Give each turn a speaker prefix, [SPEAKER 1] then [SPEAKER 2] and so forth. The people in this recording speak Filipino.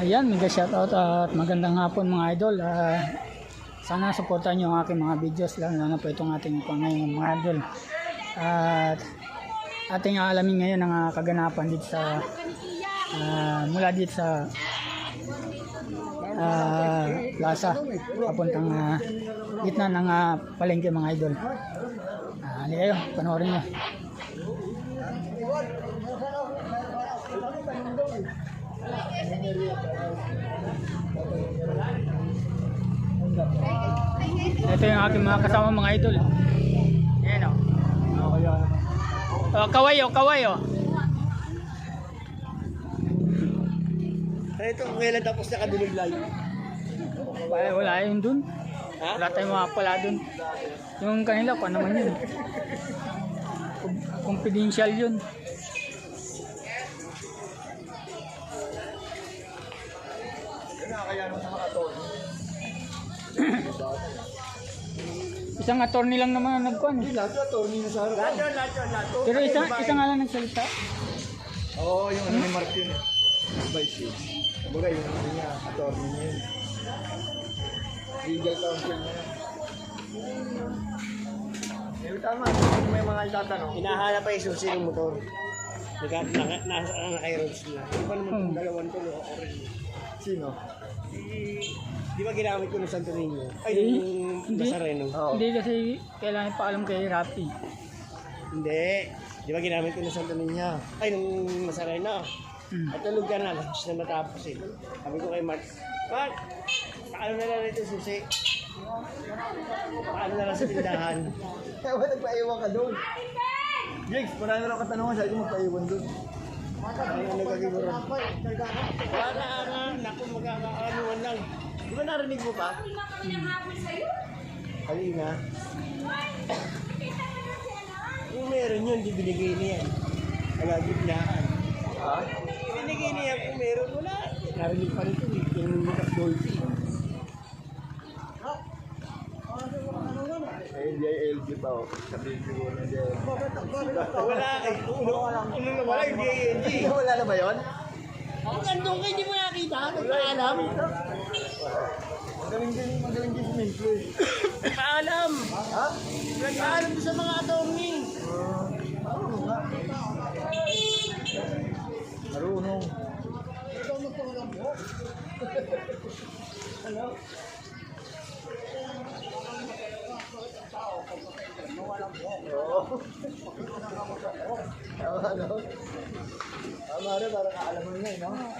[SPEAKER 1] Ayan, mega shoutout at magandang hapon mga idol. Sana supportan nyo ang aking mga videos, lalo po itong ating pangayon mga idol. At ating alamin ngayon ang kaganapan dito sa mula dito sa plaza papuntang gitna ng palengke mga idol. Halika kayo, panoorin nyo. Ito yung aking mga kasama mga idol. Ayan o. Kawayo, kawayo.
[SPEAKER 2] Ito, kailan tapos na kadulog live?
[SPEAKER 1] Wala yun dun.
[SPEAKER 2] Ha?
[SPEAKER 1] Wala tayong mga pala dun. Yung kanila, kung naman yun. Confidential yun. Isang attorney lang naman ang nagkuhan.
[SPEAKER 2] Lahat na, Tony na sa harap. Lahat.
[SPEAKER 1] Pero isang nga lang nagsalita.
[SPEAKER 2] Oo, yung ano ni Martin. Vice. Kumbaga yung ano niya, attorney niya yun. Legal counsel niya. Tama, may mga itatanong. Hinahanap pa yung susi ng motor. Naka-aerob sila. Hindi pa naman kung dalawang tulo o rin. Sino? Di ba ginamit ko ng Santo Niño? Ay, yung Nazareno.
[SPEAKER 1] Hindi kasi kailangan paalam kay Rapi.
[SPEAKER 2] Hindi. Di ba ginamit ko ng Santo Niño? Ay, nung Nazareno. At tulog ka na, alas na matapos eh. Sabi ko kay Mark, Mark, paano na lang ito susi? Paano na lang sa tindahan? Kaya ba nagpaiwan ka doon? Jigs, marami na lang katanungan, sabi ko magpaiwan doon. Ano nagkakiguran? Wala nga, naku magkakaanuan lang. Di ba narinig mo pa? Halina. Kung meron yun, di binigay niya. Nagagitnaan. Ha? Binigay niya kung meron, wala. Narinig pa rin ito, yung Lucas Dolphy. Hindi ay LG pa o. Sabihin siguro na dyan. Wala eh. Ano na wala, hindi ay LG. Wala na ba yun? Ang gandong kayo, hindi mo nakita. Nagpaalam. Magaling din si Minto eh. Nagpaalam. Ha? Nagpaalam doon sa mga attorney. Marunong nga. Marunong. Ito magpaalam mo. Ano? Tama rin, parang kaalaman niya, no?